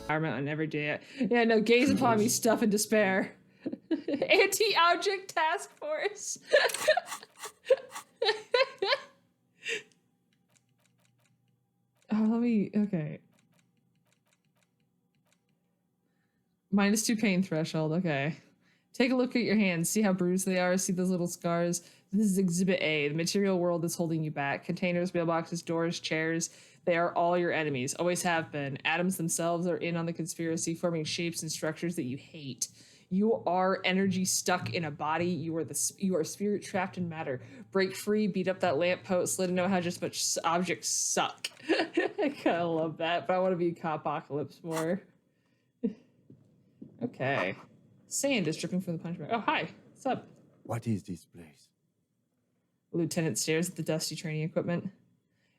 On every day. Yeah, no, gaze upon me, stuff and despair. Anti-object task force. Okay. -2 pain threshold, okay. Take a look at your hands, see how bruised they are, see those little scars. This is Exhibit A. The material world is holding you back. Containers, mailboxes, doors, chairs, they are all your enemies, always have been. Atoms themselves are in on the conspiracy, forming shapes and structures that you hate. You are energy stuck in a body. You are spirit trapped in matter. Break free, beat up that lamppost, let it know how just much objects suck. I kind of love that, but I want to be Copocalypse more. Okay. Sand is dripping from the punch bag. Oh, hi. What's up? What is this place? The lieutenant stares at the dusty training equipment.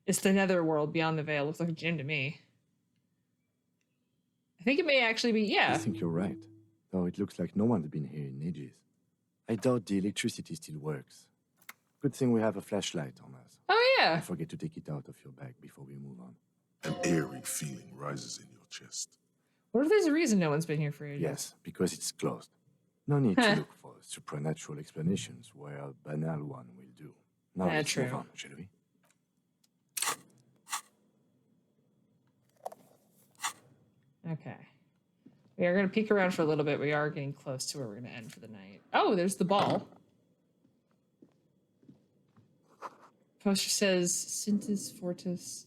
It's the netherworld beyond the veil. Looks like a gym to me. I think it may actually be, yeah. I think you're right. Though it looks like no one's been here in ages. I doubt the electricity still works. Good thing we have a flashlight on us. Oh, yeah. Don't forget to take it out of your bag before we move on. An eerie feeling rises in your chest. What if there's a reason no one's been here for ages? Yes, because it's closed. No need to look for supernatural explanations where a banal one will do. Now let's move on, shall we? Okay. We are going to peek around for a little bit. We are getting close to where we're going to end for the night. Oh, there's the ball. Poster says Sintus Fortis.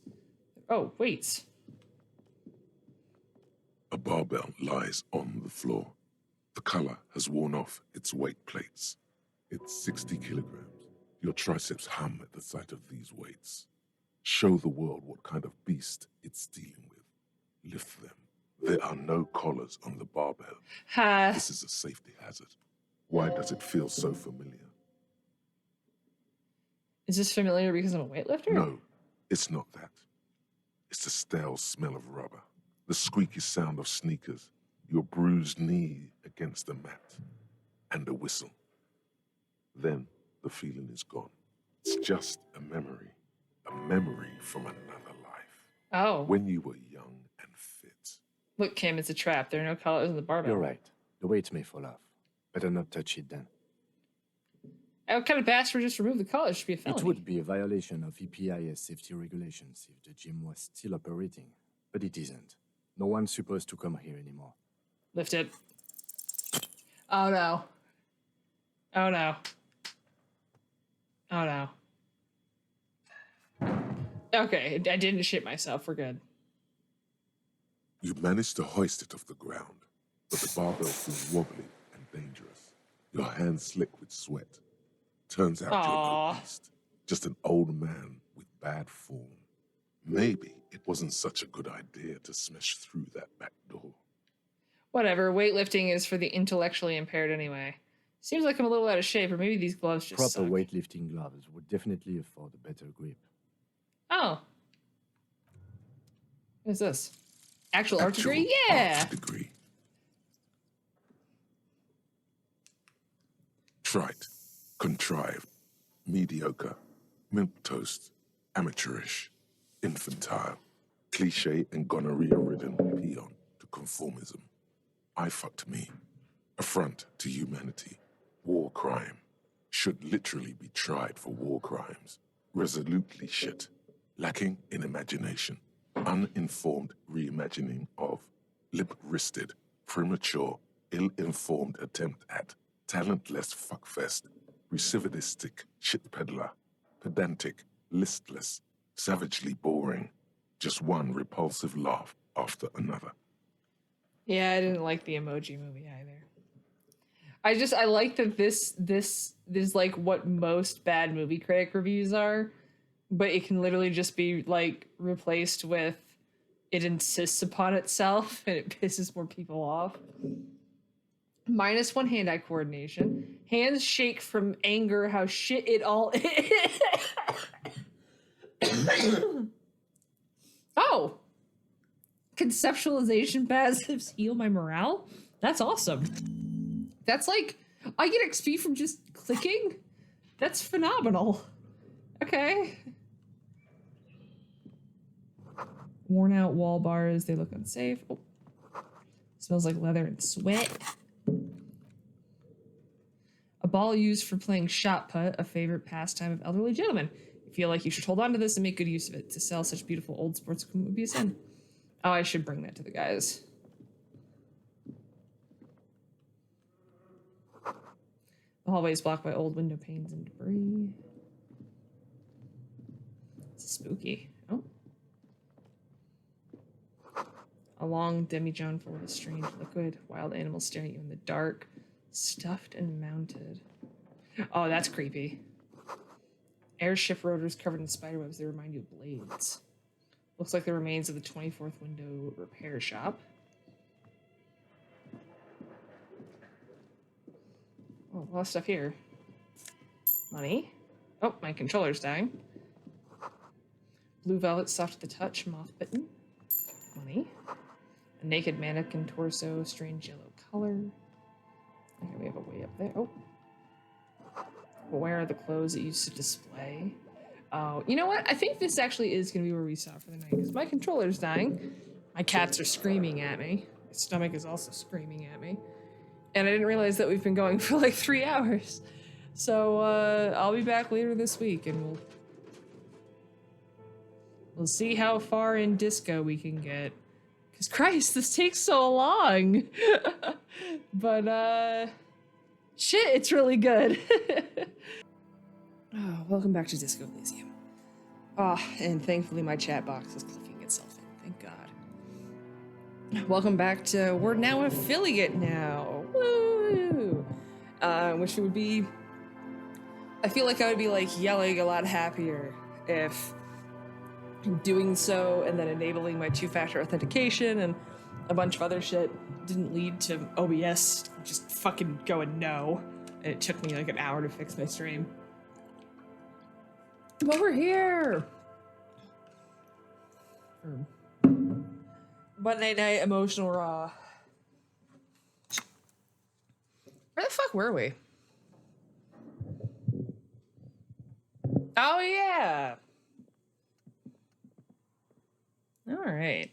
Oh, wait. A barbell lies on the floor. The color has worn off its weight plates. It's 60 kilograms. Your triceps hum at the sight of these weights. Show the world what kind of beast it's dealing with. Lift them. There are no collars on the barbell. This is a safety hazard. Why does it feel so familiar? Is this familiar because I'm a weightlifter? No, it's not that. It's the stale smell of rubber, the squeaky sound of sneakers, your bruised knee against the mat, and a whistle. Then the feeling is gone. It's just a memory from another life. Oh. When you were young and fit. Look, Kim, it's a trap. There are no collars on the barbell. You're right. The weights may fall off. Better not touch it then. What kind of bastard just remove the collars? Should be a felony. It would be a violation of EPIS safety regulations if the gym was still operating, but it isn't. No one's supposed to come here anymore. Lift it. Oh no. Oh no. Oh no. Okay, I didn't shit myself. We're good. You managed to hoist it off the ground, but the barbell feels wobbly and dangerous. Your hands slick with sweat. Turns out you're no beast, just an old man with bad form. Maybe it wasn't such a good idea to smash through that back door. Whatever, weightlifting is for the intellectually impaired anyway. Seems like I'm a little out of shape, or maybe these gloves just Proper suck. weightlifting gloves would definitely afford a better grip. Oh. What is this? Actual art degree? Yeah! Art degree. Trite, contrived, mediocre, milquetoast, amateurish, infantile, cliche and gonorrhea-ridden peon to conformism. I fucked me. Affront to humanity. War crime. Should literally be tried for war crimes. Resolutely shit. Lacking in imagination. Uninformed reimagining of. Limp-wristed, premature, ill-informed attempt at. Talentless fuckfest. Recidivistic shit peddler. Pedantic, listless, savagely boring. Just one repulsive laugh after another. Yeah, I didn't like the Emoji Movie either. I like that this is like what most bad movie critic reviews are, but it can literally just be like replaced with it insists upon itself and it pisses more people off. -1 hand-eye coordination. Hands shake from anger how shit it all is. Oh! Conceptualization passives heal my morale? That's awesome. That's like, I get XP from just clicking? That's phenomenal. Okay. Worn out wall bars, they look unsafe. Oh. Smells like leather and sweat. A ball used for playing shot put, a favorite pastime of elderly gentlemen. You feel like you should hold on to this and make good use of it. To sell such beautiful old sports equipment would be a sin. Oh, I should bring that to the guys. The hallway is blocked by old window panes and debris. It's spooky. Oh. A long demijohn full of a strange liquid. Wild animals staring at you in the dark. Stuffed and mounted. Oh, that's creepy. Airship rotors covered in spiderwebs. They remind you of blades. Looks like the remains of the 24th window repair shop. Oh, a lot of stuff here. Money. Oh, my controller's dying. Blue velvet, soft to the touch, moth bitten. Money. A naked mannequin torso, strange yellow color. Okay, we have a way up there. Oh. Where are the clothes that used to display? Oh, you know what? I think this actually is going to be where we stop for the night because my controller's dying. My cats are screaming at me. My stomach is also screaming at me. And I didn't realize that we've been going for like 3 hours. So I'll be back later this week and we'll see how far in disco we can get. Because Christ, this takes so long. But shit, it's really good. Oh, welcome back to Disco Elysium. Oh, and thankfully my chat box is clicking itself in. Thank God. Welcome back to We're Now Affiliate Now. Woo! Which would be... I feel like I would be like yelling a lot happier if doing so and then enabling my 2-factor authentication and a bunch of other shit didn't lead to OBS just fucking going no. And it took me like an hour to fix my stream. But we're here! Monday night emotional raw. Where the fuck were we? Oh yeah! Alright.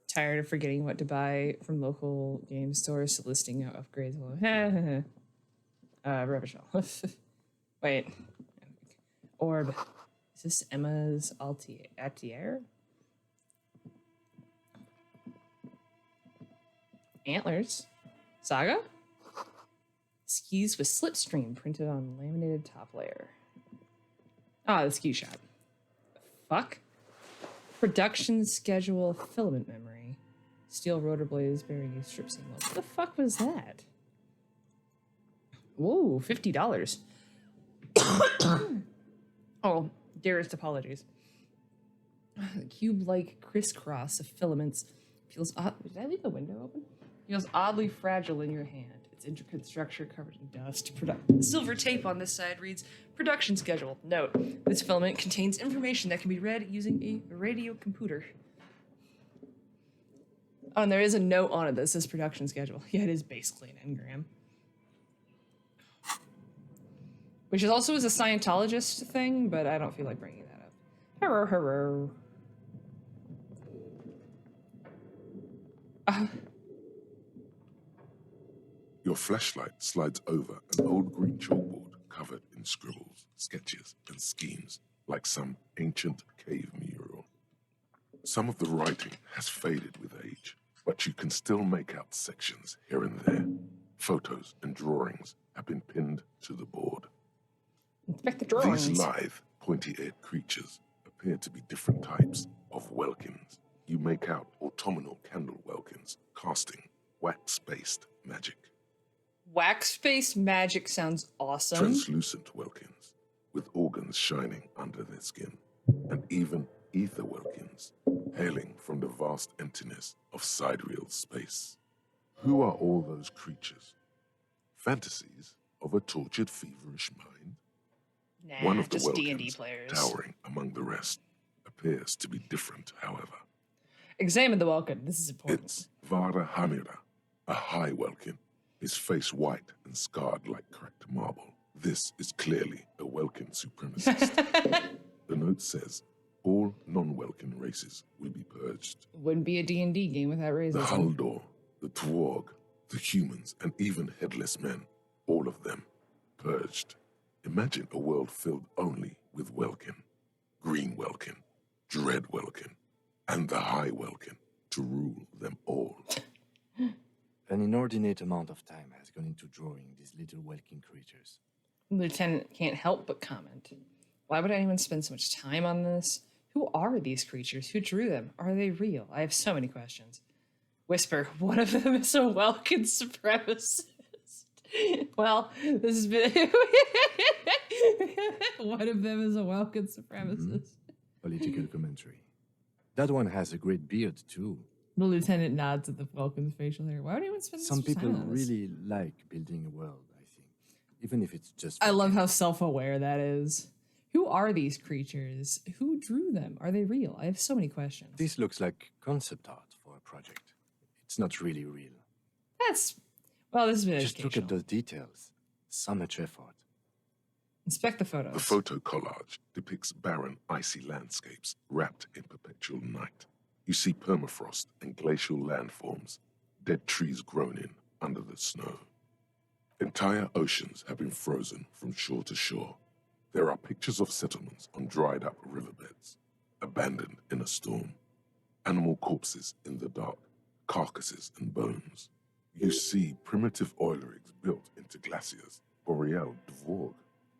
Tired of forgetting what to buy from local game stores to listing out upgrades. Rubbish. Wait. Orb. Is this Emma's Altier? Antlers. Saga? Skis with slipstream printed on laminated top layer. Ah, the ski shop. Fuck. Production schedule filament memory. Steel rotor blades bearing a strip seam. What the fuck was that? Whoa, $50. Oh, dearest apologies. The cube-like crisscross of filaments feels odd. Did I leave the window open? Feels oddly fragile in your hand. Its intricate structure covered in dust. Silver tape on this side reads, production schedule. Note, this filament contains information that can be read using a radio computer. Oh, and there is a note on it that says production schedule. Yeah, it is basically an engram. Which is also is a Scientologist thing, but I don't feel like bringing that up. Hello, hello. Your flashlight slides over an old green chalkboard covered in scribbles, sketches, and schemes, like some ancient cave mural. Some of the writing has faded with age, but you can still make out sections here and there. Photos and drawings have been pinned to the board. Inspect the drawings. These lithe, pointy-eared creatures appear to be different types of welkins. You make out autumnal candle welkins casting wax-based magic. Wax-based magic sounds awesome. Translucent welkins with organs shining under their skin, and even ether welkins hailing from the vast emptiness of sidereal space. Who are all those creatures? Fantasies of a tortured, feverish mind? Nah, One of the just D&D welkins, players. towering among the rest, appears to be different, however. Examine the welkin. This is important. It's Vara Hamira, a high welkin, his face white and scarred like cracked marble. This is clearly a welkin supremacist. The note says, all non-welkins Welkin races will be purged. Wouldn't be a D&D game without The racism. Haldor, the Twarg, the humans, and even headless men, all of them purged. Imagine a world filled only with Welkin, Green Welkin, Dread Welkin, and the High Welkin to rule them all. An inordinate amount of time has gone into drawing these little Welkin creatures. Lieutenant can't help but comment. Why would anyone spend so much time on this? Who are these creatures? Who drew them? Are they real? I have so many questions. Whisper, one of them is a Welkin supremacist. Well, this has been... one of them is a Welkin supremacist. Political commentary. That one has a great beard, too. The lieutenant nods at the Welkin's facial hair. Why would anyone spend Some so much people time on this? really like building a world, I think. Even if it's just... I for love games. how self-aware that is. Who are these creatures? Who drew them? Are they real? I have so many questions. This looks like concept art for a project. It's not really real. That's... Well, this has been Just look at educational. those details. So much effort. Inspect the photos. The photo collage depicts barren, icy landscapes wrapped in perpetual night. You see permafrost and glacial landforms, dead trees grown in under the snow. Entire oceans have been frozen from shore to shore. There are pictures of settlements on dried-up riverbeds, abandoned in a storm. Animal corpses in the dark, carcasses and bones. You see primitive oil rigs built into glaciers, boreal dvorg,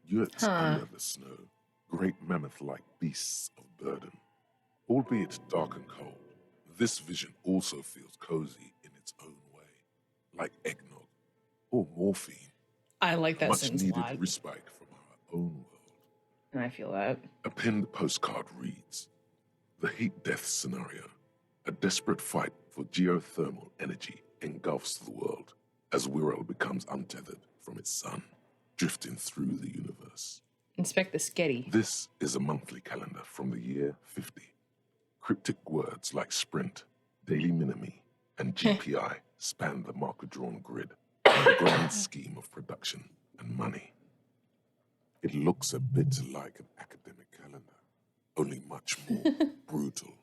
yurts under the snow, great mammoth-like beasts of burden. Albeit dark and cold, this vision also feels cozy in its own way, like eggnog or morphine, I like that sentence a much-needed lot. respite from our own world. And I feel that. A pinned postcard reads, "The heat death scenario. A desperate fight for geothermal energy engulfs the world as Wirral becomes untethered from its sun, drifting through the universe." Inspect the sketty. This is a monthly calendar from the year 50. Cryptic words like sprint, daily minimi, and GPI span the marker-drawn grid and the grand scheme of production and money. It looks a bit like an academic calendar, only much more brutal.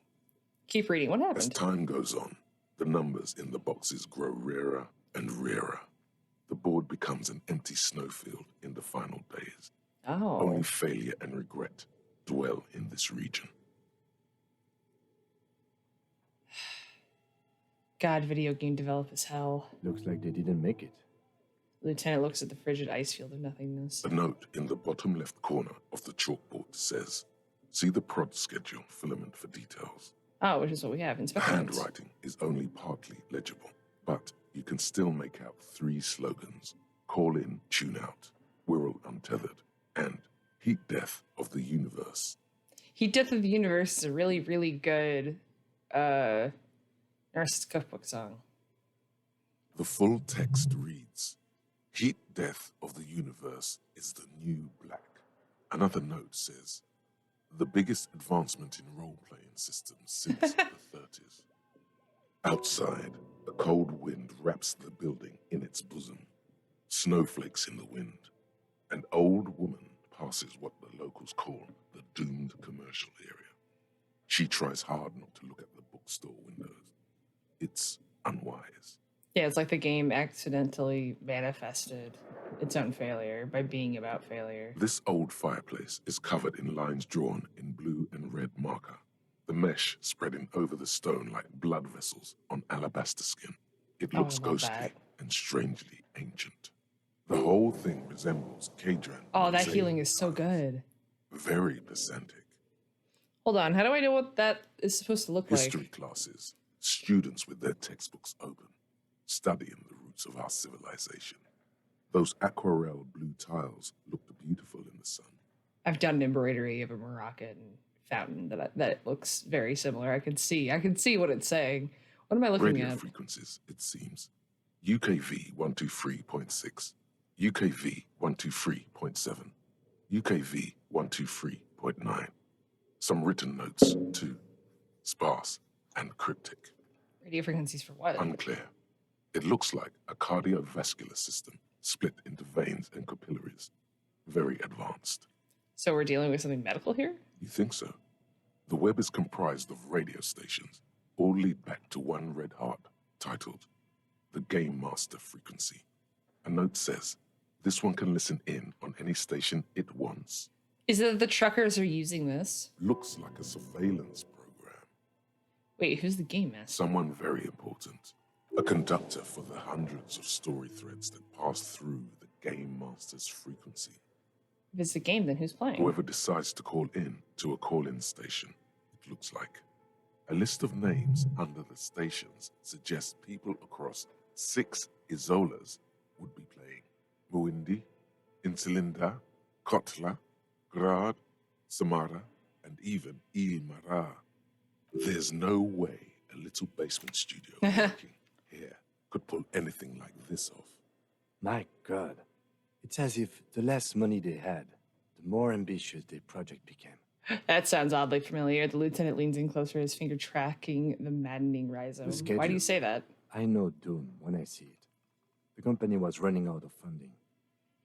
Keep reading. What As happened? time goes on, the numbers in the boxes grow rarer and rarer. The board becomes an empty snowfield in the final days. Oh. Only failure and regret dwell in this region. God, video game developers hell. Looks like they didn't make it. Lieutenant looks at the frigid ice field of nothingness. A note in the bottom left corner of the chalkboard says, "See the prod schedule filament for details." Oh, which is what we have. The Inspect the notes. handwriting is only partly legible, but you can still make out 3 slogans: "Call in, tune out," "Wirral untethered," and "Heat death of the universe." Heat Death of the Universe is a really, really good Nurse's Cookbook song. The full text reads, "Heat death of the universe is the new black." Another note says, "The biggest advancement in role-playing systems since the 30s. Outside, a cold wind wraps the building in its bosom. Snowflakes in the wind. An old woman passes what the locals call the doomed commercial area. She tries hard not to look at the bookstore windows. It's unwise. Yeah, it's like the game accidentally manifested its own failure by being about failure. This old fireplace is covered in lines drawn in blue and red marker, the mesh spreading over the stone like blood vessels on alabaster skin. It Oh, looks I love ghostly that. and strangely ancient. The whole thing resembles Kadran. Oh, that mosaic healing is so tiles. good. Very pedantic. Hold on, how do I know what that is supposed to look History like? classes, students with their textbooks open, studying the roots of our civilization. Those aquarelle blue tiles looked beautiful in the sun. I've done an embroidery of a Moroccan fountain that it looks very similar. I can see what it's saying. What am I looking Radio at? frequencies, it seems. UKV 123.6, UKV 123.7, UKV 123.9. Some written notes, too. Sparse and cryptic. Radio frequencies for what? Unclear. It looks like a cardiovascular system split into veins and capillaries. Very advanced. So we're dealing with something medical here? You think so? The web is comprised of radio stations, all lead back to one red heart, titled the Game Master Frequency. A note says, this one can listen in on any station it wants. Is it that the truckers are using this? Looks like a surveillance program. Wait, who's the game master? Someone very important. A conductor for the hundreds of story threads that pass through the Game Master's frequency. If it's the game, then who's playing? Whoever decides to call in to a call-in station, it looks like. A list of names under the stations suggests people across 6 Isolas would be playing. Muindi, Insulinda, Kotla, Grad, Samara, and even Ilmara. There's no way a little basement studio working here could pull anything like this off. My God. It's as if the less money they had, the more ambitious their project became. That sounds oddly familiar. The lieutenant leans in closer, his finger tracking the maddening rhizome. Why do you say that? I know doom when I see it. The company was running out of funding.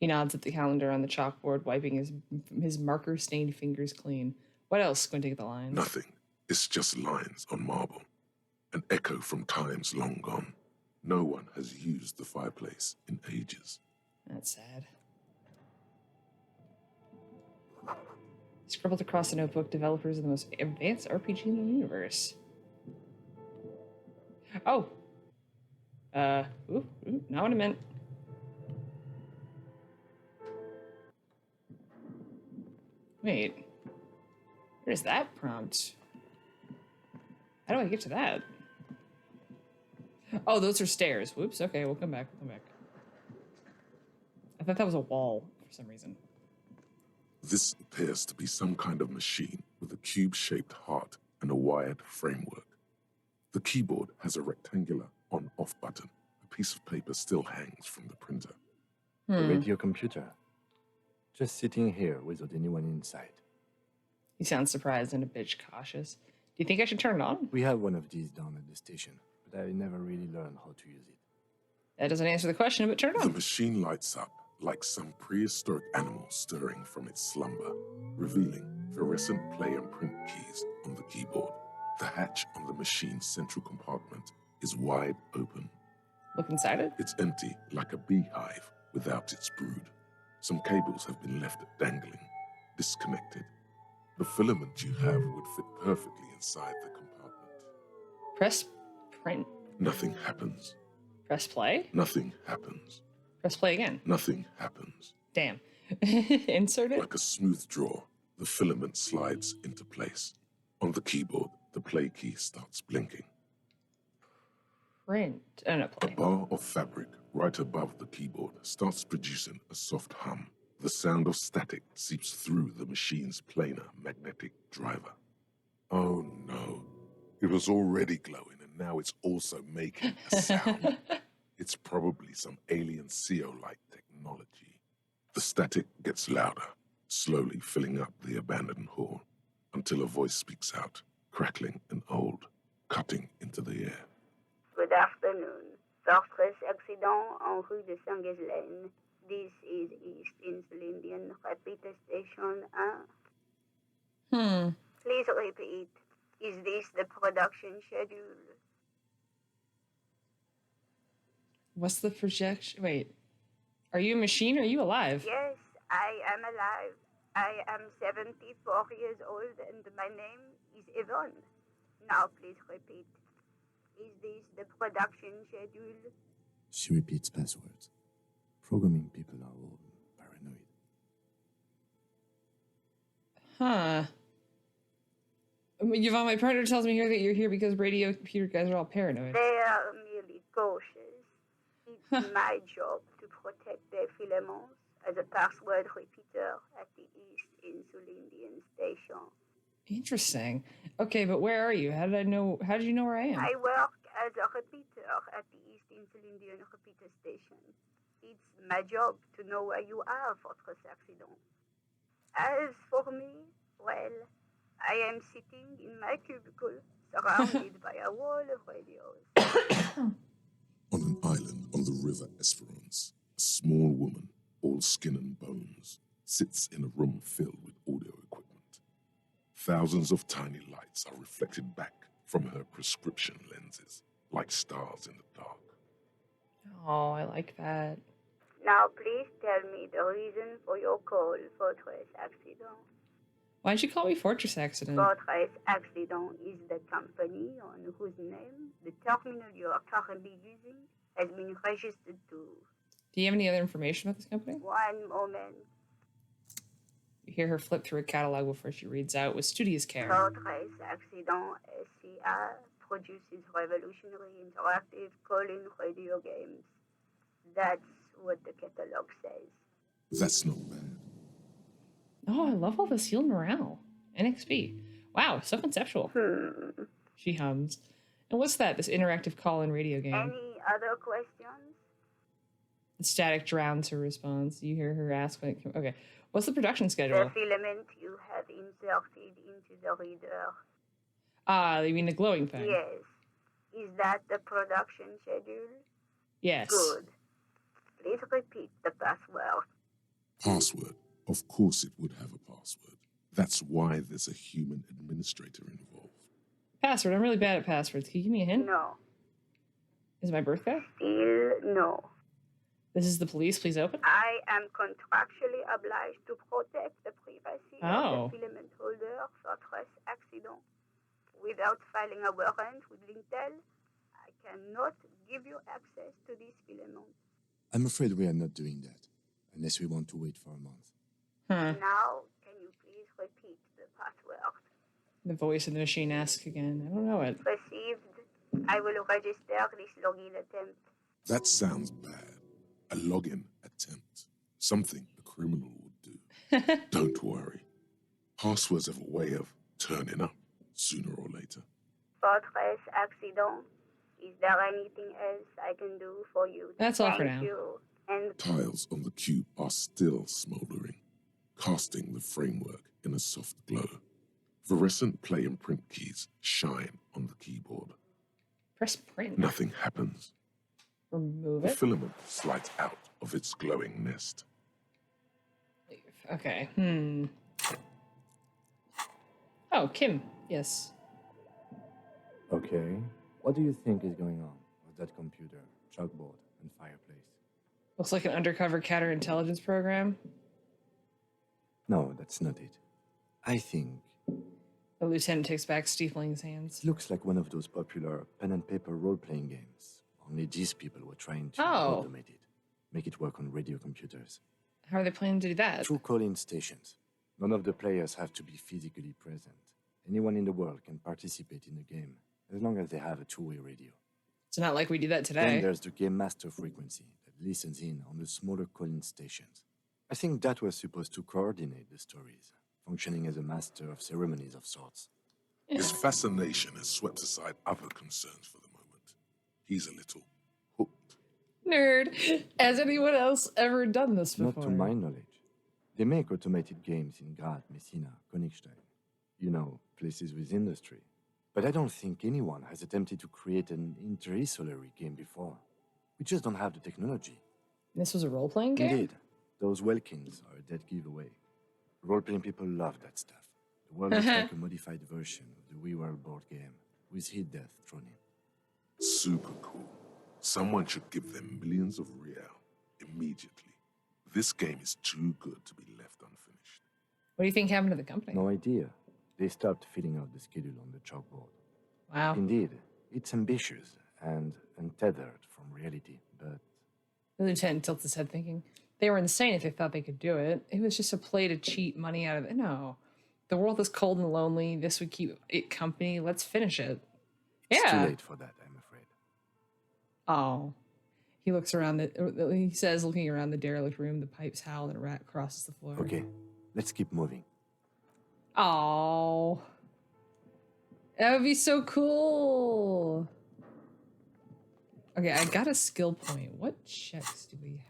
He nods at the calendar on the chalkboard, wiping his marker-stained fingers clean. What else, squinting at the lines? Nothing. It's just lines on marble. An echo from times long gone. No one has used the fireplace in ages. That's sad. Scribbled across the notebook, developers of the most advanced RPG in the universe. Oh. Not what I meant. Wait. Where's that prompt? How do I get to that? Oh, those are stairs. Whoops. Okay, we'll come back. I thought that was a wall for some reason. This appears to be some kind of machine with a cube-shaped heart and a wired framework. The keyboard has a rectangular on-off button. A piece of paper still hangs from the printer. A radio computer. Just sitting here without anyone inside. He sounds surprised and a bit cautious. Do you think I should turn it on? We have one of these down at the station, but I never really learned how to use it. That doesn't answer the question, but turn it The on. machine lights up like some prehistoric animal stirring from its slumber, revealing fluorescent play and print keys on the keyboard. The hatch on the machine's central compartment is wide open. Look inside it. It's empty like a beehive without its brood. Some cables have been left dangling, disconnected. The filament you have would fit perfectly inside the compartment. Press print. Nothing happens. Press play. Nothing happens. Press play again. Nothing happens. Damn. Insert it. Like a smooth draw, the filament slides into place. On the keyboard, the play key starts blinking. Print. Oh, no, A play. bar of fabric right above the keyboard starts producing a soft hum. The sound of static seeps through the machine's planar magnetic driver. Oh no. It was already glowing and now it's also making a sound. It's probably some alien CO-like technology. The static gets louder, slowly filling up the abandoned hall, until a voice speaks out, crackling and old, cutting into the air. Good afternoon. Fortress accident en rue de Saint-Ghislaine. This is East Insulindian Repeater Station 1. Please repeat. Is this the production schedule? What's the projection? Wait. Are you a machine or are you alive? Yes, I am alive. I am 74 years old and my name is Yvonne. Now please repeat. Is this the production schedule? She repeats passwords. Programming people are all paranoid. Huh. Yvonne, my partner tells me here that you're here because radio computer guys are all paranoid. They are merely cautious. It's my job to protect their filaments as a password repeater at the East Insulindian Station. Interesting. Okay, but where are you? How did you know where I am? I work as a repeater at the East Insulindian Repeater Station. It's my job to know where you are, Fortress Accident. As for me, well, I am sitting in my cubicle, surrounded by a wall of radios. On an island on the river Esperance, a small woman, all skin and bones, sits in a room filled with audio equipment. Thousands of tiny lights lights are reflected back from her prescription lenses, like stars in the dark. Oh, I like that. Now please tell me the reason for your call, Fortress Accident. Why'd you call me Fortress Accident? Fortress Accident is the company on whose name the terminal you are currently using has been registered to. Do you have any other information about this company? One moment. You hear her flip through a catalog before she reads out with studious care. Fortress Accident SCA produces revolutionary interactive call-in radio games. That's what the catalog says. That's not bad. Oh, I love all this healed morale. NXP. Wow, so conceptual. She hums. And what's that, this interactive call-in radio game? Any other questions? The static drowns her response. You hear her ask when it comes. Okay. What's the production The schedule? filament you have inserted into the reader. Ah, you mean the glowing thing? Yes. Is that the production schedule? Yes. Good. Please repeat the password. Password. Of course it would have a password. That's why there's a human administrator involved. Password. I'm really bad at passwords. Can you give me a hint? No. Is it my birthday? Still no. This is the police. Please open. I am contractually obliged to protect the privacy Oh. of the filament holder for Fortress Accident. Without filing a warrant with Lintel, I cannot give you access to this filament. I'm afraid we are not doing that, unless we want to wait for a month. Huh. Now, can you please repeat the password? The voice of the machine asks again. I don't know it. Received. I will register this login attempt. That sounds bad. A login attempt. Something a criminal would do. Don't worry. Passwords have a way of turning up sooner or later. Fortress Accident. Is there anything else I can do for you? That's all for now. Thank you. And Tiles on the cube are still smoldering, casting the framework in a soft glow. Fluorescent play and print keys shine on the keyboard. Press print. Nothing happens. Remove The it. filament slides out of its glowing nest. Leave. Okay. Oh, Kim. Yes. Okay. What do you think is going on with that computer, chalkboard, and fireplace? Looks like an undercover counterintelligence program. No, that's not it. I think The lieutenant takes back, stifling his hands. it looks like one of those popular pen and paper role-playing games. Only these people were trying to Oh. automate it, make it work on radio computers. How are they planning to do that? Through call-in stations. None of the players have to be physically present. Anyone in the world can participate in the game, as long as they have a two-way radio. It's not like we do that Then today. there's the game master frequency that listens in on the smaller call-in stations. I think that was supposed to coordinate the stories, functioning as a master of ceremonies of sorts. His fascination has swept aside other concerns for the moment. He's a little hooked. Nerd. Has anyone else ever done this before? Not to my knowledge. They make automated games in Graz, Messina, Königstein. You know, places with industry. But I don't think anyone has attempted to create an interinsulary game before. We just don't have the technology. This was a role-playing game? Indeed, those Welkins are a dead giveaway. Role-playing people love that stuff. The world is like a modified version of the WeWorld board game, with hit death thrown in. Super cool. Someone should give them millions of real immediately. This game is too good to be left unfinished. What do you think happened to the company? No idea. They stopped filling out the schedule on the chalkboard. Wow. Indeed, it's ambitious and untethered from reality, but The lieutenant tilts his head, thinking they were insane if they thought they could do it. It was just a play to cheat money out of it. No. The world is cold and lonely. This would keep it company. Let's finish it. it's too Yeah. late for that, I'm afraid. Oh. He looks around he says, looking around the derelict room, the pipes howl and a rat crosses the floor. Okay, let's keep moving. Oh. That would be so cool. Okay, I got a skill point. What checks do we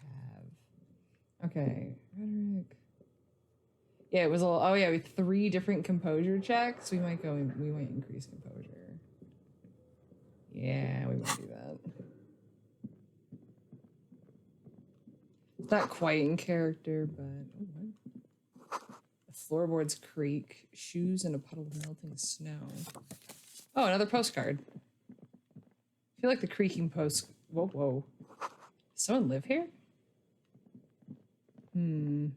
have? Okay, rhetoric. Yeah, it was all. Oh yeah, with 3 different composure checks. We might increase composure. Yeah, we might do that. It's not quite in character, but oh, what? A Floorboards creak. Shoes in a puddle of melting snow. Oh, another postcard. I feel like the creaking post. Whoa, whoa. Does someone live here? Where'd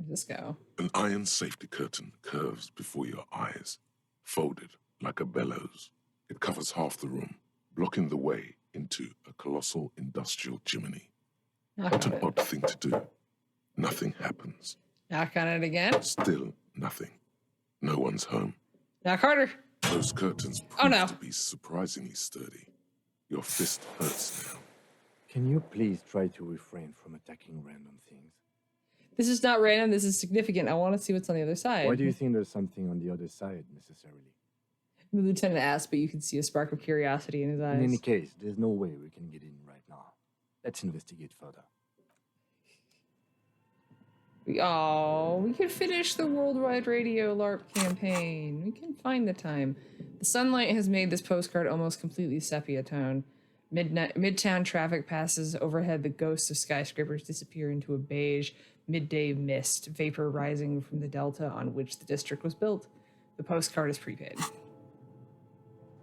this go? An iron safety curtain curves before your eyes, folded like a bellows. It covers half the room, blocking the way into a colossal industrial chimney. What an odd thing to do. Nothing happens. Knock on it again. Still nothing. No one's home. Knock harder. Those curtains prove to be surprisingly sturdy. Your fist hurts now. Can you please try to refrain from attacking random things? This is not random. This is significant. I want to see what's on the other side. Why do you think there's something on the other side, necessarily? The lieutenant asked, but you can see a spark of curiosity in his eyes. In any case, there's no way we can get in right now. Let's investigate further. We could finish the Worldwide Radio LARP campaign. We can find the time. The sunlight has made this postcard almost completely sepia tone. Midtown traffic passes overhead. The ghosts of skyscrapers disappear into a beige midday mist, vapor rising from the delta on which the district was built. The postcard is prepaid.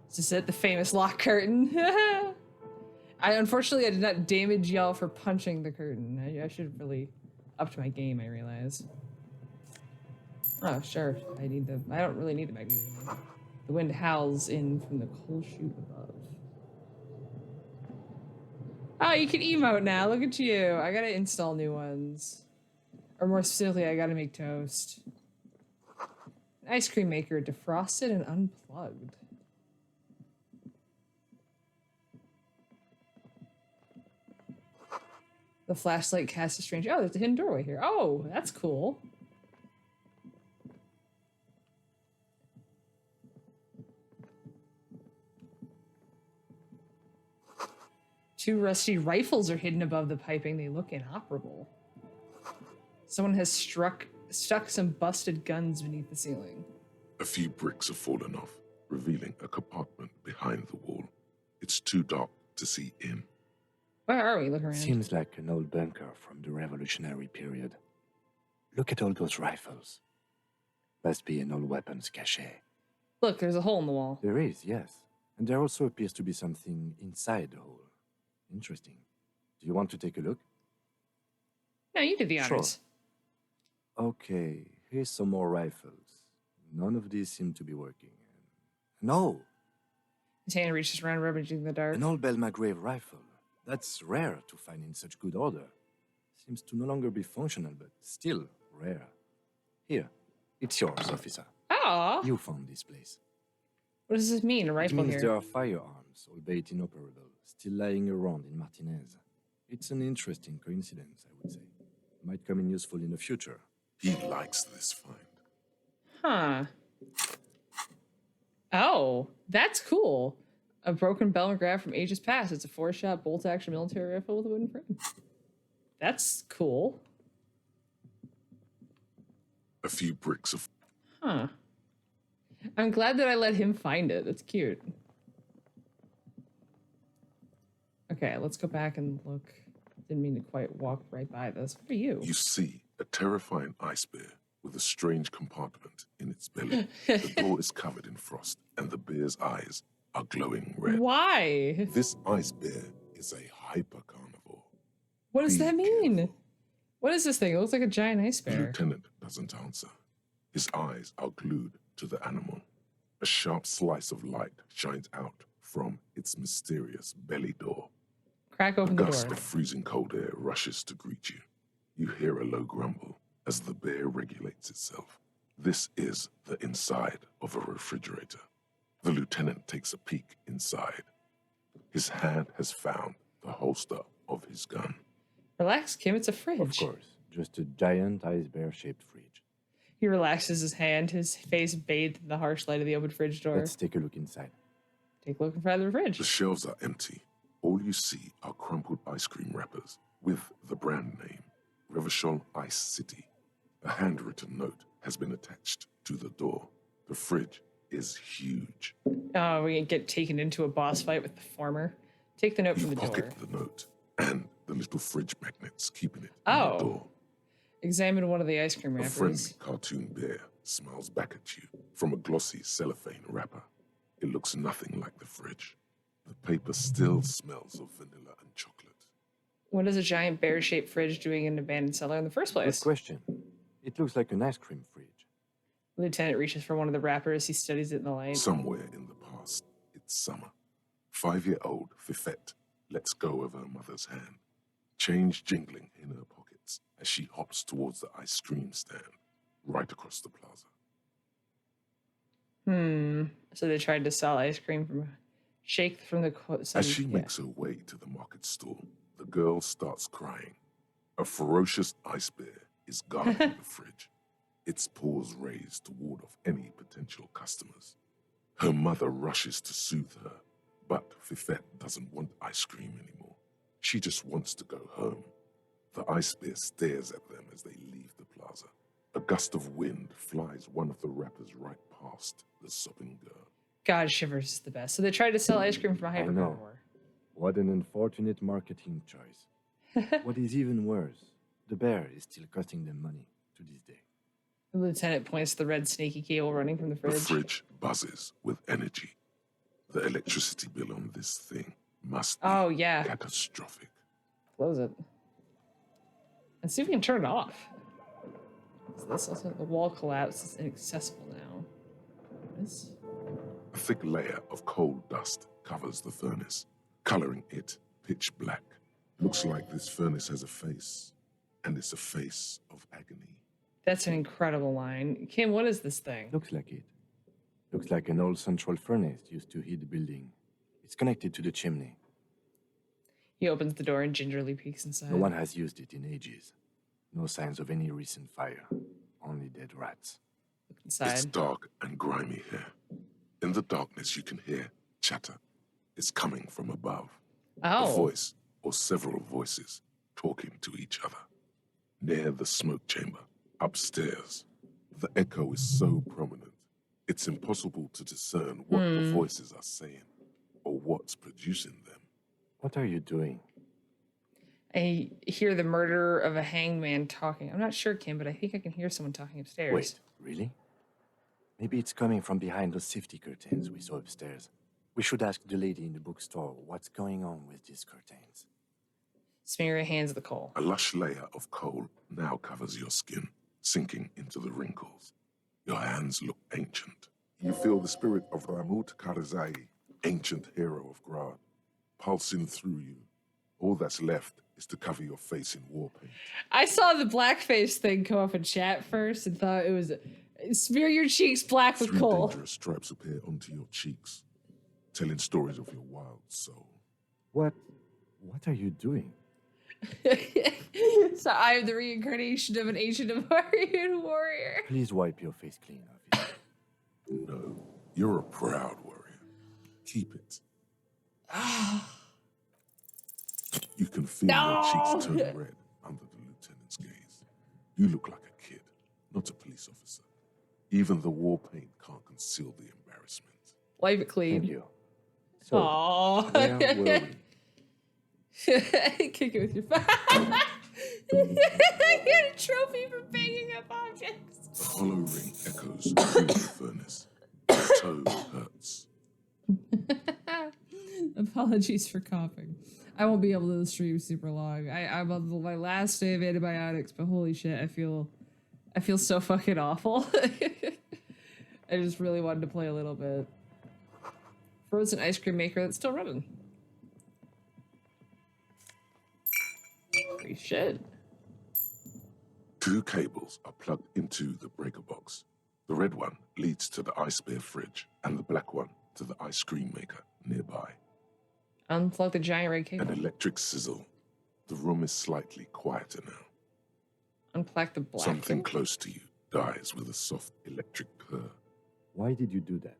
Is this it? The famous lock curtain? Unfortunately, I did not damage y'all for punching the curtain. I should have really upped my game, I realize. Oh, sure. I don't really need the magnesium. The wind howls in from the coal chute above. Oh, you can emote now. Look at you. I gotta install new ones. Or more specifically, I gotta make toast. An ice cream maker, defrosted and unplugged. The flashlight casts a strange... Oh, there's a hidden doorway here. Oh, that's cool. Two rusty rifles are hidden above the piping. They look inoperable. Someone has stuck some busted guns beneath the ceiling. A few bricks have fallen off, revealing a compartment behind the wall. It's too dark to see in. Where are we? Look around. Seems like an old bunker from the Revolutionary period. Look at all those rifles. Must be an old weapons cache. Look, there's a hole in the wall. There is, yes. And there also appears to be something inside the hole. Interesting. Do you want to take a look? No, you did the honors. Sure. Okay, here's some more rifles. None of these seem to be working. No! His hand reaches around, rummaging the dark. An old Belmagrave rifle. That's rare to find in such good order. Seems to no longer be functional, but still rare. Here, it's yours, officer. Oh! You found this place. What does this mean, a rifle It means here? there are firearms, albeit inoperable, still lying around in Martinez. It's an interesting coincidence, I would say. Might come in useful in the future. He likes this find. Huh. Oh, that's cool. A broken Belmagrave from ages past. It's a 4-shot bolt-action military rifle with a wooden frame. That's cool. A few bricks of... Huh. I'm glad that I let him find it. That's cute. Okay, let's go back and look. Didn't mean to quite walk right by this. What are you? You see a terrifying ice bear with a strange compartment in its belly. The door is covered in frost, and the bear's eyes are glowing red. Why? This ice bear is a hyper-carnivore. What does Be that mean? careful. What is this thing? It looks like a giant ice The bear. lieutenant doesn't answer. His eyes are glued to the animal. A sharp slice of light shines out from its mysterious belly door. Crack A open the gust door. of freezing cold air rushes to greet you. You hear a low grumble as the bear regulates itself. This is the inside of a refrigerator. The lieutenant takes a peek inside. His hand has found the holster of his gun. Relax, Kim. It's a fridge. Of course, just a giant ice bear-shaped fridge. He relaxes his hand, his face bathed in the harsh light of the open fridge door. Let's take a look inside. Take a look inside the fridge. The shelves are empty. All you see are crumpled ice cream wrappers with the brand name, Revachol Ice City. A handwritten note has been attached to the door. The fridge is huge. Oh, we get taken into a boss fight with the former. Take the note You from the door. pocket the note and the little fridge magnet. It's keeping it in the Oh. door. Examine one of the ice cream A wrappers. friendly cartoon bear smiles back at you from a glossy cellophane wrapper. It looks nothing like the fridge. The paper still smells of vanilla and chocolate. What is a giant bear-shaped fridge doing in an abandoned cellar in the first Good place? question. It looks like an ice cream fridge. Lieutenant reaches for one of the wrappers. He studies it in the light. Somewhere in the past, it's summer. 5-year-old Fifette lets go of her mother's hand, change jingling in her pockets as she hops towards the ice cream stand right across the plaza. So they tried to sell ice cream from shake from the As she makes her way to the market stall, the girl starts crying. A ferocious ice bear is guarding the fridge, its paws raised to ward off any potential customers. Her mother rushes to soothe her, but Fifette doesn't want ice cream anymore. She just wants to go home. The ice bear stares at them as they leave the plaza. A gust of wind flies one of the wrappers right past the sobbing girl. God, Shivers is the best. So they tried to sell ice cream from a I know. hypercarnivore. What an unfortunate marketing choice. What is even worse, the bear is still costing them money to this day. The lieutenant points to the red snaky cable running from the The fridge. fridge buzzes with energy. The electricity bill on this thing must be Oh, yeah. catastrophic. Close it. And see if we can turn it off. So this also, the wall collapse is inaccessible now. This? A thick layer of coal dust covers the furnace, coloring it pitch black. Looks like this furnace has a face, and it's a face of agony. That's an incredible line. Kim, what is this thing? Looks like it. Looks like an old central furnace used to heat the building. It's connected to the chimney. He opens the door and gingerly peeks inside. No one has used it in ages. No signs of any recent fire. Only dead rats. Look inside. It's dark and grimy here. In the darkness, you can hear chatter. It's coming from above. A Oh. voice or several voices talking to each other. Near the smoke chamber, upstairs, the echo is so prominent, it's impossible to discern what the voices are saying or what's producing them. What are you doing? I hear the murderer of a hangman talking. I'm not sure, Kim, but I think I can hear someone talking upstairs. Wait, really? Maybe it's coming from behind those safety curtains we saw upstairs. We should ask the lady in the bookstore what's going on with these curtains. Smear your hands at the coal. A lush layer of coal now covers your skin, sinking into the wrinkles. Your hands look ancient. You feel the spirit of Ramut Karzai, ancient hero of Grad, pulsing through you. All that's left is to cover your face in war paint. I saw the blackface thing come up in chat first and thought it was smear your cheeks black with 3 coal. dangerous stripes appear onto your cheeks, telling stories of your wild soul. What are you doing? So I'm the reincarnation of an ancient Amarian warrior. Please wipe your face clean, Avi. No, you're a proud warrior. Keep it. You can feel your cheeks turn red under the lieutenant's gaze. You look like a kid, not a police officer. Even the war paint can't conceal the embarrassment. Wipe it clean. Thank you. So, Aww. where were we? Kick it with your I get a trophy for banging up objects. The hollow ring echoes through the furnace. The toe hurts. Apologies for coughing. I won't be able to stream super long. I'm on my last day of antibiotics, but holy shit, I feel so fucking awful. I just really wanted to play a little bit. Frozen ice cream maker that's still running. Holy shit. 2 cables are plugged into the breaker box. The red one leads to the ice bear fridge, and the black one to the ice cream maker nearby. Unplug the giant red An cable. electric sizzle. The room is slightly quieter now. Unplug the black Something cable. close to you dies with a soft electric purr. Why did you do that?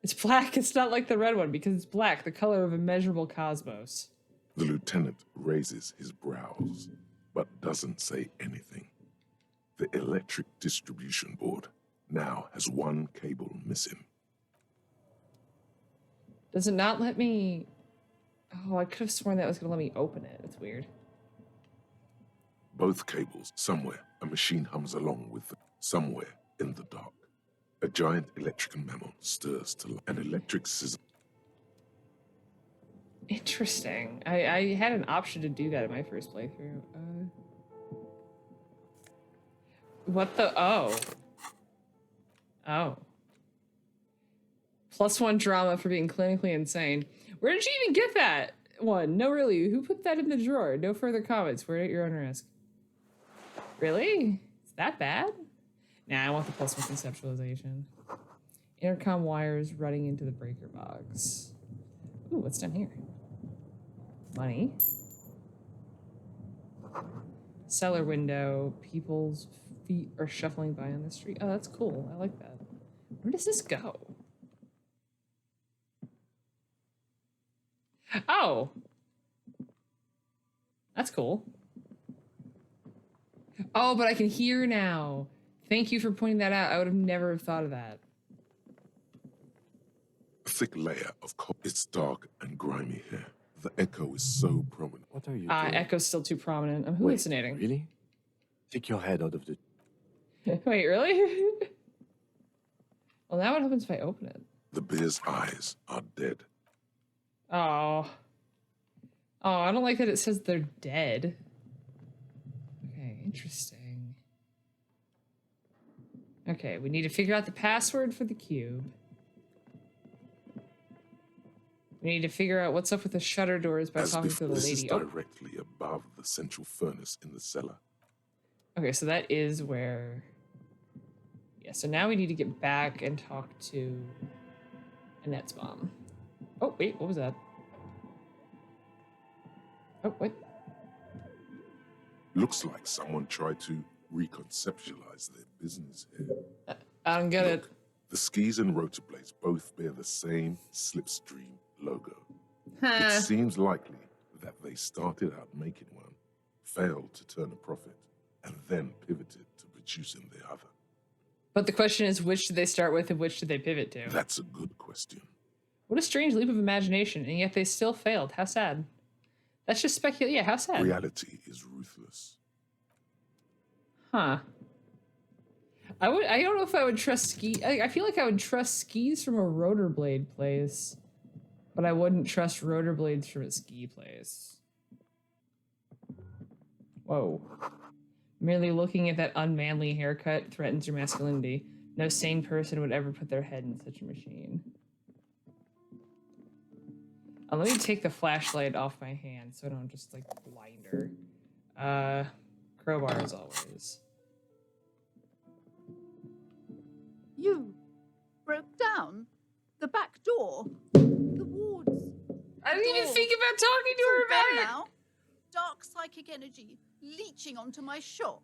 It's black. It's not like the red one because it's black, the color of immeasurable cosmos. The lieutenant raises his brows, but doesn't say anything. The electric distribution board now has 1 cable missing. Does it not let me... Oh, I could have sworn that was going to let me open it. It's weird. Both cables, somewhere, a machine hums along with them, somewhere in the dark. A giant electrical mammal stirs to life. An electric sizzle. Interesting. I had an option to do that in my first playthrough. What the? Oh. Oh. +1 drama for being clinically insane. Where did you even get that one? No, really. Who put that in the drawer? No further comments. Wear it at your own risk. Really? Is that bad? Nah, I want the +1 conceptualization. Intercom wires running into the breaker box. Ooh, what's down here? Money. Cellar window. People's feet are shuffling by on the street. Oh, that's cool. I like that. Where does this go? Oh! That's cool. Oh, but I can hear now. Thank you for pointing that out. I would have never have thought of that. A thick layer of It's dark and grimy here. The echo is so prominent. What are you doing? Echo's still too prominent. I'm Wait, hallucinating. really? Stick your head out of the... Wait, really? Well, now what happens if I open it? The bear's eyes are dead. Oh. Oh, I don't like that it says they're dead. Okay, interesting. Okay, we need to figure out the password for the cube. We need to figure out what's up with the shutter doors by talking to the this lady. is directly above the central furnace in the cellar. Okay, so that is where... Yeah, so now we need to get back and talk to Annette's mom. Oh, wait, what was that? Oh, what? Looks like someone tried to reconceptualize their business here. I don't get it. The skis and rotor blades both bear the same Slipstream logo. Huh. It seems likely that they started out making one, failed to turn a profit, and then pivoted to producing the other. But the question is, which did they start with and which did they pivot to? That's a good question. What a strange leap of imagination, and yet they still failed. How sad. That's just speculation. Yeah, how sad. Reality is ruthless. Huh. I don't know if I would trust ski. I feel like I would trust skis from a rollerblade place, but I wouldn't trust rollerblades from a ski place. Whoa. Merely looking at that unmanly haircut threatens your masculinity. No sane person would ever put their head in such a machine. Let me take the flashlight off my hand so I don't just, like, blind her. Crowbar as always. You broke down the back door, the wards. I didn't even door. think about talking to her It's all about gone it. now. Dark psychic energy leeching onto my shop.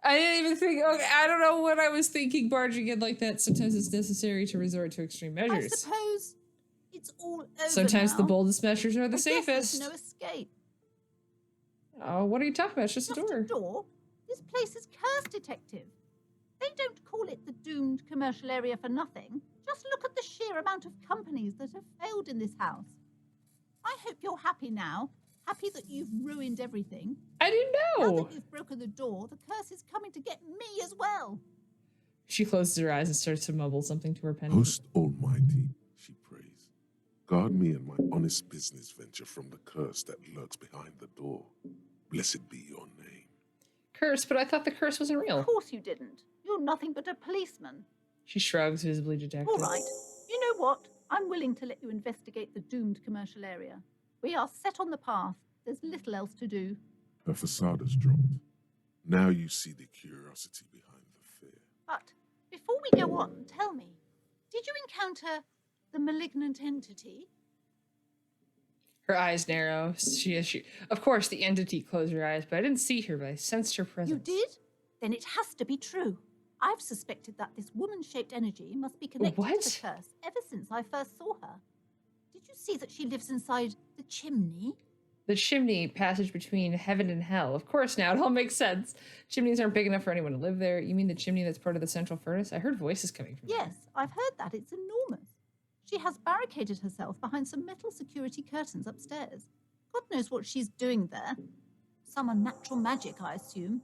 I didn't even think. Okay, I don't know what I was thinking. Barging in like that. Sometimes it's necessary to resort to extreme I measures. suppose it's all over Sometimes now. the boldest measures are the I guess there's safest. no escape. Oh, what are you talking about? It's just a Just door. a door. This place is cursed, detective. They don't call it the doomed commercial area for nothing. Just look at the sheer amount of companies that have failed in this house. I hope you're happy now. Happy that you've ruined everything. I didn't Now know. that you've broken the door, the curse is coming to get me as well. She closes her eyes and starts to mumble something to her pendant. Most Almighty, she prays, guard me and my honest business venture from the curse that lurks behind the door. Blessed be your name. Curse, but I thought the curse wasn't real. Of course you didn't. You're nothing but a policeman. She shrugs, visibly dejected. All right. You know what? I'm willing to let you investigate the doomed commercial area. We are set on the path. There's little else to do. Her facade has dropped. Now you see the curiosity behind the fear. But before we go on, tell me, did you encounter the malignant entity? Her eyes narrow. Of course, the entity closed her eyes, but I didn't see her, but I sensed her presence. You did? Then it has to be true. I've suspected that this woman-shaped energy must be connected What? to the curse ever since I first saw her. Did you see that she lives inside the chimney? The chimney passage between heaven and hell. Of course, now it all makes sense. Chimneys aren't big enough for anyone to live there. You mean the chimney that's part of the central furnace? I heard voices coming from there. Yes, I've heard that. It's enormous. She has barricaded herself behind some metal security curtains upstairs. God knows what she's doing there. some unnatural magic, I assume.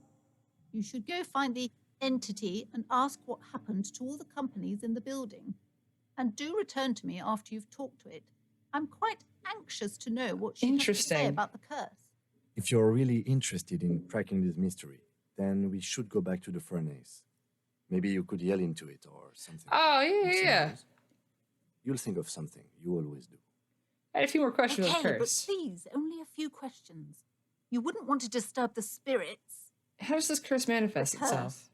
You should go find the entity and ask what happened to all the companies in the building. And do return to me after you've talked to it. I'm quite anxious to know what she has to say Interesting. about the curse. If you're really interested in cracking this mystery, then we should go back to the furnace. Maybe you could yell into it or something. Oh, Who yeah. knows? You'll think of something. You always do. I had a few more questions about Okay, the but curse. please, only a few questions. You wouldn't want to disturb the spirits. How does this curse manifest The curse itself?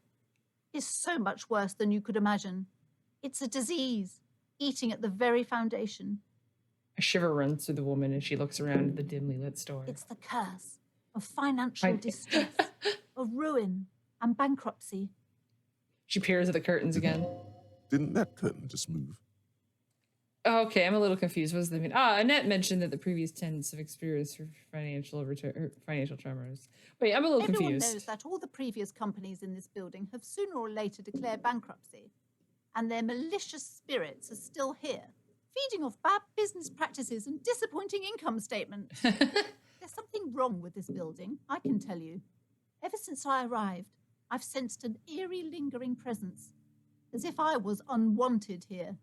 is so much worse than you could imagine. It's a disease, eating at the very foundation. A shiver runs through the woman as she looks around at the dimly lit store. It's the curse of financial distress, of ruin and bankruptcy. She peers at the curtains again. Didn't that curtain just move? Oh, okay, I'm a little confused. What does that mean? Annette mentioned that the previous tenants have experienced financial tremors. Wait, I'm a little Everyone confused. knows that all the previous companies in this building have sooner or later declared bankruptcy, and their malicious spirits are still here, feeding off bad business practices and disappointing income statements. There's something wrong with this building, I can tell you. Ever since I arrived, I've sensed an eerie, lingering presence, as if I was unwanted here.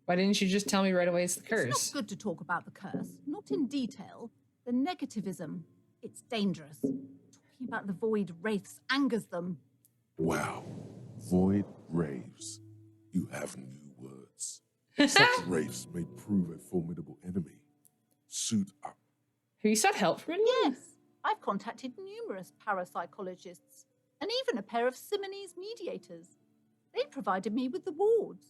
Why didn't you just tell me right away it's the curse? It's not good to talk about the curse, not in detail. The negativism, it's dangerous. Talking about the void wraiths angers them. Wow. Void raves. You have new words. Such raves may prove a formidable enemy. Suit up. Have you sought help from anyone? Yes, I've contacted numerous parapsychologists and even a pair of Simonese mediators. They provided me with the wards.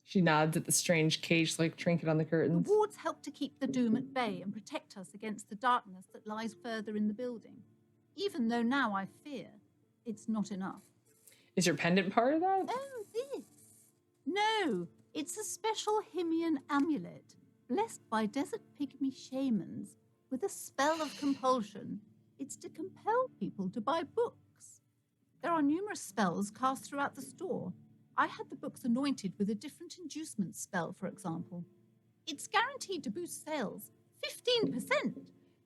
She nods at the strange cage-like trinket on the The curtains. wards help to keep the doom at bay and protect us against the darkness that lies further in the building. Even though now I fear it's not enough. Is your pendant part of that? Oh, this? No, it's a special Himian amulet, blessed by desert pygmy shamans with a spell of compulsion. It's to compel people to buy books. There are numerous spells cast throughout the store. I had the books anointed with a different inducement spell, for example. It's guaranteed to boost sales 15%.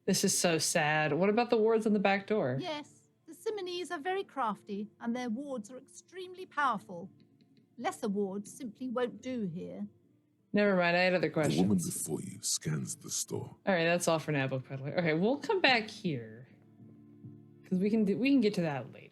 This is so sad. What about the wards on the back door? Yes, the Simonese are very crafty, and their wards are extremely powerful. Lesser wards simply won't do here. Never mind, I had other The woman questions. before you scans the store. All right, that's all for now, book peddler. Okay, we'll come back here because we can get to that later.